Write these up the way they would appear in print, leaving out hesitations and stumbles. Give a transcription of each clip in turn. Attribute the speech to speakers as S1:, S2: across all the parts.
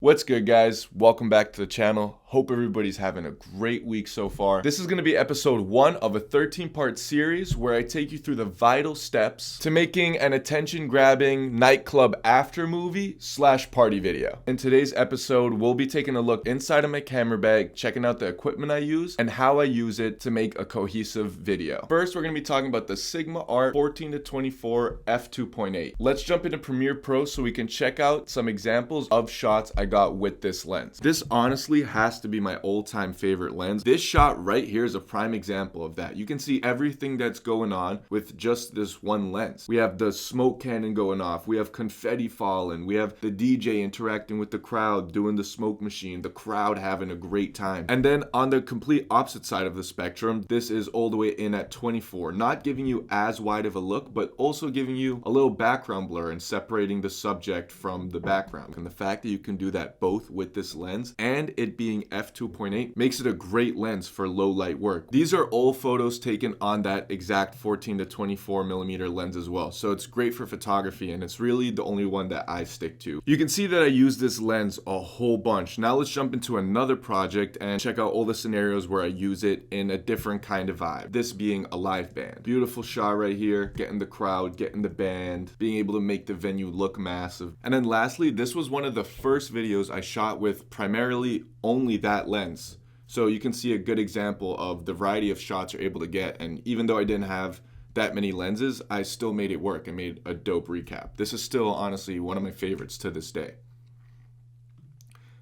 S1: What's good, guys? Welcome back to the channel. Hope everybody's having a great week so far. This is going to be episode 1 of a 13-part series where I take you through the vital steps to making an attention-grabbing nightclub after movie / party video. In today's episode, we'll be taking a look inside of my camera bag, checking out the equipment I use, and how I use it to make a cohesive video. First, we're going to be talking about the Sigma Art 14-24 f2.8. Let's jump into Premiere Pro so we can check out some examples of shots I got with this lens. This honestly has to be my all-time favorite lens. This shot right here is a prime example of that. You can see everything that's going on with just this one lens. We have the smoke cannon going off, we have confetti falling, we have the DJ interacting with the crowd doing the smoke machine, the crowd having a great time. And then on the complete opposite side of the spectrum, this is all the way in at 24, not giving you as wide of a look, but also giving you a little background blur and separating the subject from the background. And the fact that you can do that both with this lens and it being f2.8 makes it a great lens for low light work. These are all photos taken on that exact 14-24 millimeter lens as well, so it's great for photography and it's really the only one that I stick to. You can see that I use this lens a whole bunch. Now let's jump into another project and check out all the scenarios where I use it in a different kind of vibe, this being a live band. Beautiful shot right here, getting the crowd, getting the band, being able to make the venue look massive. And then lastly, this was one of the first videos I shot with primarily only that lens. So you can see a good example of the variety of shots you're able to get, and even though I didn't have that many lenses, I still made it work and made a dope recap. This is still honestly one of my favorites to this day.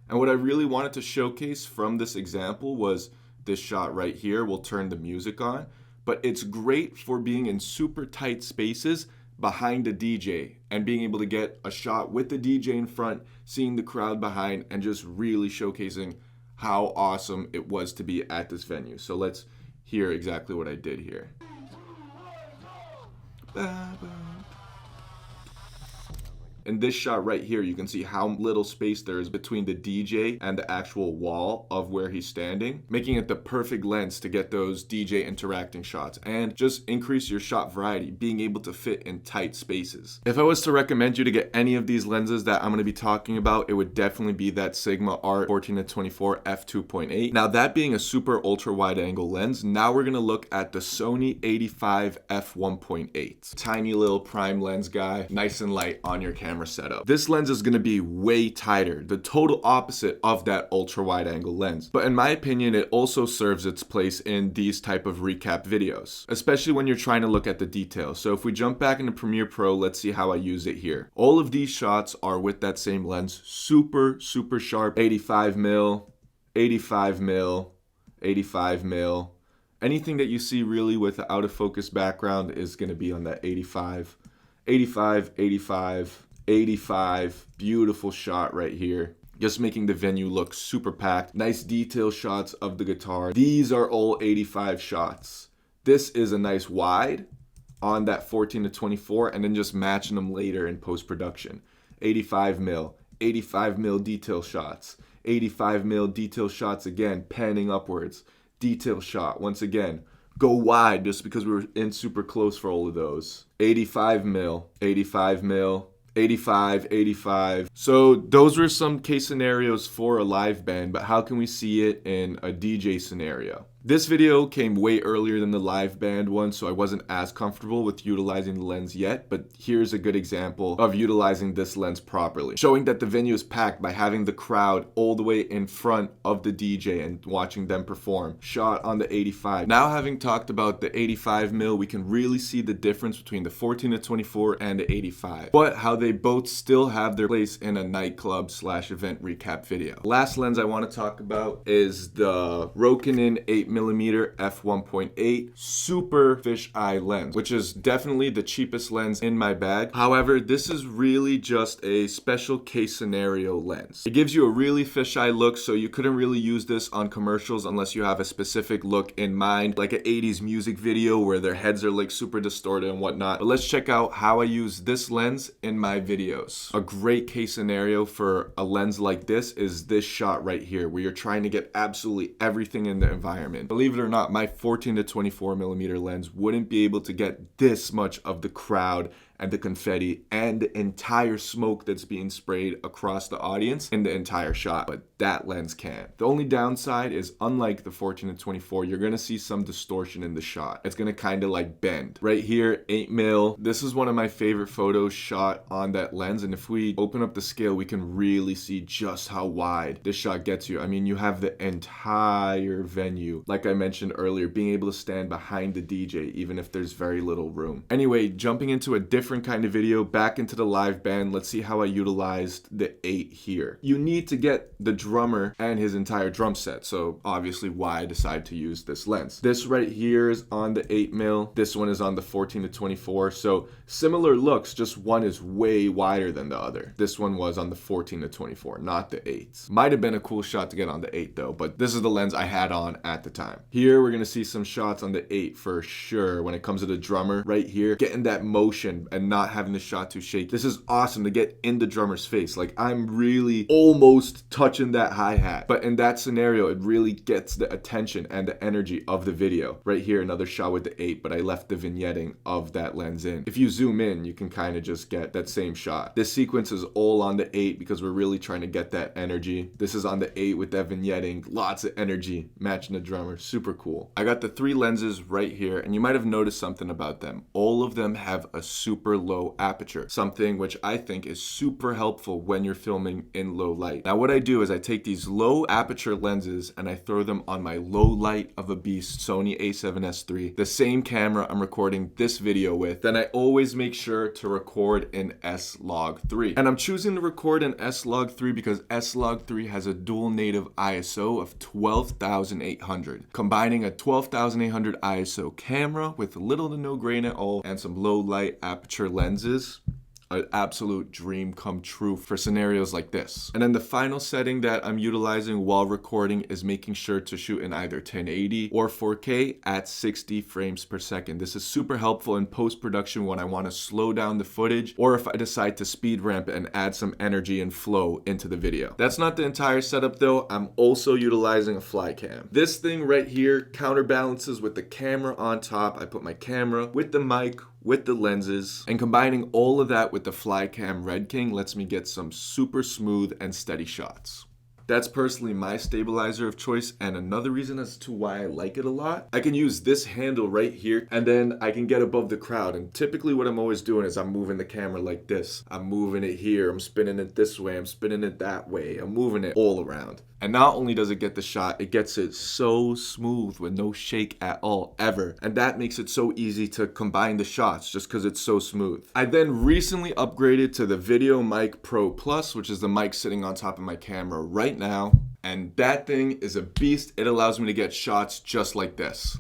S1: And what I really wanted to showcase from this example was this shot right here. We'll turn the music on, but it's great for being in super tight spaces behind the DJ and being able to get a shot with the DJ in front, seeing the crowd behind, and just really showcasing how awesome it was to be at this venue. So let's hear exactly what I did here. In this shot right here, you can see how little space there is between the DJ and the actual wall of where he's standing, making it the perfect lens to get those DJ interacting shots and just increase your shot variety, being able to fit in tight spaces. If I was to recommend you to get any of these lenses that I'm going to be talking about, it would definitely be that Sigma Art 14-24 f2.8. Now, that being a super ultra wide angle lens, now we're going to look at the Sony 85 f1.8. Tiny little prime lens guy, nice and light on your camera setup. This lens is going to be way tighter, the total opposite of that ultra wide angle lens. But in my opinion, it also serves its place in these type of recap videos, especially when you're trying to look at the details. So if we jump back into Premiere Pro, let's see how I use it here. All of these shots are with that same lens, super sharp, 85 mil, 85 mil, 85 mil. Anything that you see really with the out of focus background is going to be on that 85, 85, 85, 85, beautiful shot right here. Just making the venue look super packed. Nice detail shots of the guitar. These are all 85 shots. This is a nice wide on that 14-24 and then just matching them later in post-production. 85 mil detail shots. 85 mil detail shots again, panning upwards. Detail shot, once again. Go wide just because we were in super close for all of those. 85 mil, 85 mil. 85, 85. So those were some case scenarios for a live band, but how can we see it in a DJ scenario? This video came way earlier than the live band one, so I wasn't as comfortable with utilizing the lens yet, but here's a good example of utilizing this lens properly, showing that the venue is packed by having the crowd all the way in front of the DJ and watching them perform. Shot on the 85. Now, having talked about the 85 mil, we can really see the difference between the 14-24 and the 85, but how they both still have their place in a nightclub / event recap video. Last lens I want to talk about is the Rokinin 8mm f1.8 super fisheye lens, which is definitely the cheapest lens in my bag. However, this is really just a special case scenario lens. It gives you a really fisheye look, so you couldn't really use this on commercials unless you have a specific look in mind, like an 80s music video where their heads are like super distorted and whatnot. But let's check out how I use this lens in my videos. A great case scenario for a lens like this is this shot right here, where you're trying to get absolutely everything in the environment. Believe it or not, my 14-24 millimeter lens wouldn't be able to get this much of the crowd and the confetti and the entire smoke that's being sprayed across the audience in the entire shot, but that lens can't. The only downside is, unlike the 14-24, you're gonna see some distortion in the shot. It's gonna kind of like bend. Right here, 8mm. This is one of my favorite photos shot on that lens, and if we open up the scale, we can really see just how wide this shot gets you. I mean, you have the entire venue. Like I mentioned earlier, being able to stand behind the DJ, even if there's very little room. Anyway, jumping into a different kind of video, back into the live band, let's see how I utilized the 8 here. You need to get the drummer and his entire drum set, so obviously why I decided to use this lens. This right here is on the 8mm, this one is on the 14-24, so similar looks, just one is way wider than the other. This one was on the 14-24, not the 8s. Might have been a cool shot to get on the 8 though, but this is the lens I had on at the time. Here we're gonna see some shots on the 8 for sure when it comes to the drummer right here, getting that motion and not having the shot too shake. This is awesome to get in the drummer's face. Like, I'm really almost touching that hi-hat, but in that scenario it really gets the attention and the energy of the video. Right here, another shot with the 8, but I left the vignetting of that lens in. If you zoom in, you can kind of just get that same shot. This sequence is all on the 8 because we're really trying to get that energy. This is on the 8 with that vignetting, lots of energy matching the drummer. Super cool. I got the 3 lenses right here, and you might have noticed something about them. All of them have a super low aperture, something which I think is super helpful when you're filming in low light. Now what I do is I take these low aperture lenses and I throw them on my low light of a beast Sony a7S III, the same camera I'm recording this video with. Then I always make sure to record in S-Log3. And I'm choosing to record in S-Log3 because S-Log3 has a dual native ISO of 12,800. Combining a 12,800 ISO camera with little to no grain at all and some low light aperture lenses, an absolute dream come true for scenarios like this. And then the final setting that I'm utilizing while recording is making sure to shoot in either 1080 or 4K at 60 frames per second. This is super helpful in post-production when I want to slow down the footage, or if I decide to speed ramp and add some energy and flow into the video. That's not the entire setup though. I'm also utilizing a Flycam. This thing right here counterbalances with the camera on top. I put my camera with the mic, with the lenses, and combining all of that with the Flycam Redking lets me get some super smooth and steady shots. That's personally my stabilizer of choice, and another reason as to why I like it a lot. I can use this handle right here and then I can get above the crowd, and typically what I'm always doing is I'm moving the camera like this. I'm moving it here, I'm spinning it this way, I'm spinning it that way, I'm moving it all around. And not only does it get the shot, it gets it so smooth with no shake at all, ever. And that makes it so easy to combine the shots just because it's so smooth. I then recently upgraded to the VideoMic Pro Plus, which is the mic sitting on top of my camera right now. And that thing is a beast. It allows me to get shots just like this.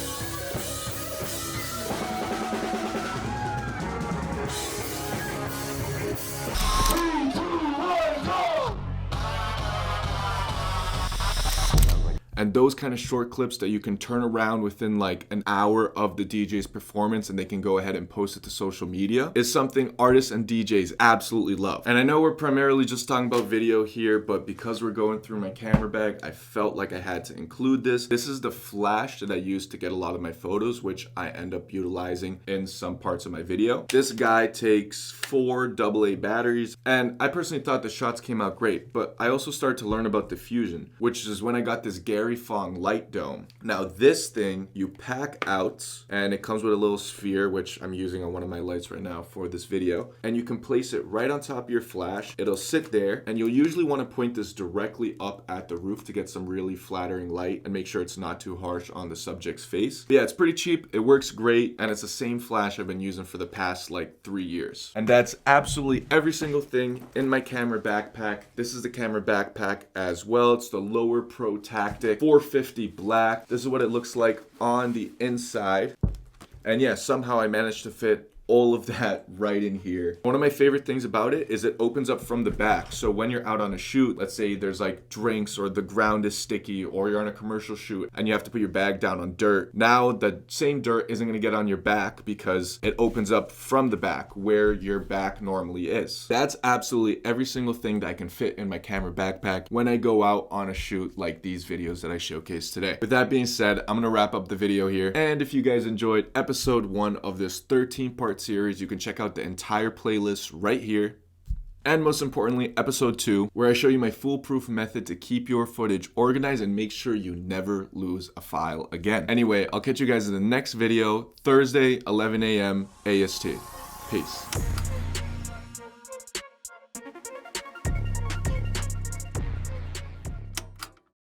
S1: And those kind of short clips that you can turn around within like an hour of the DJ's performance and they can go ahead and post it to social media is something artists and DJs absolutely love. And I know we're primarily just talking about video here, but because we're going through my camera bag, I felt like I had to include this. This is the flash that I use to get a lot of my photos, which I end up utilizing in some parts of my video. This guy takes 4 AA batteries, and I personally thought the shots came out great, but I also started to learn about diffusion, which is when I got this Fong light dome. Now this thing you pack out, and it comes with a little sphere, which I'm using on one of my lights right now for this video, and you can place it right on top of your flash. It'll sit there, and you'll usually want to point this directly up at the roof to get some really flattering light and make sure it's not too harsh on the subject's face. But yeah, it's pretty cheap, it works great, and it's the same flash I've been using for the past like 3 years. And that's absolutely every single thing in my camera backpack. This is the camera backpack as well. It's the Lower Pro Tactic 450 black. This is what it looks like on the inside. And yeah, somehow I managed to fit all of that right in here. One of my favorite things about it is it opens up from the back. So when you're out on a shoot, let's say there's like drinks or the ground is sticky, or you're on a commercial shoot and you have to put your bag down on dirt. Now the same dirt isn't gonna get on your back because it opens up from the back where your back normally is. That's absolutely every single thing that I can fit in my camera backpack when I go out on a shoot like these videos that I showcased today. With that being said, I'm gonna wrap up the video here. And if you guys enjoyed episode 1 of this 13-part 2-part series. You can check out the entire playlist right here. And most importantly, episode 2, where I show you my foolproof method to keep your footage organized and make sure you never lose a file again. Anyway, I'll catch you guys in the next video, Thursday, 11 a.m. AST. Peace.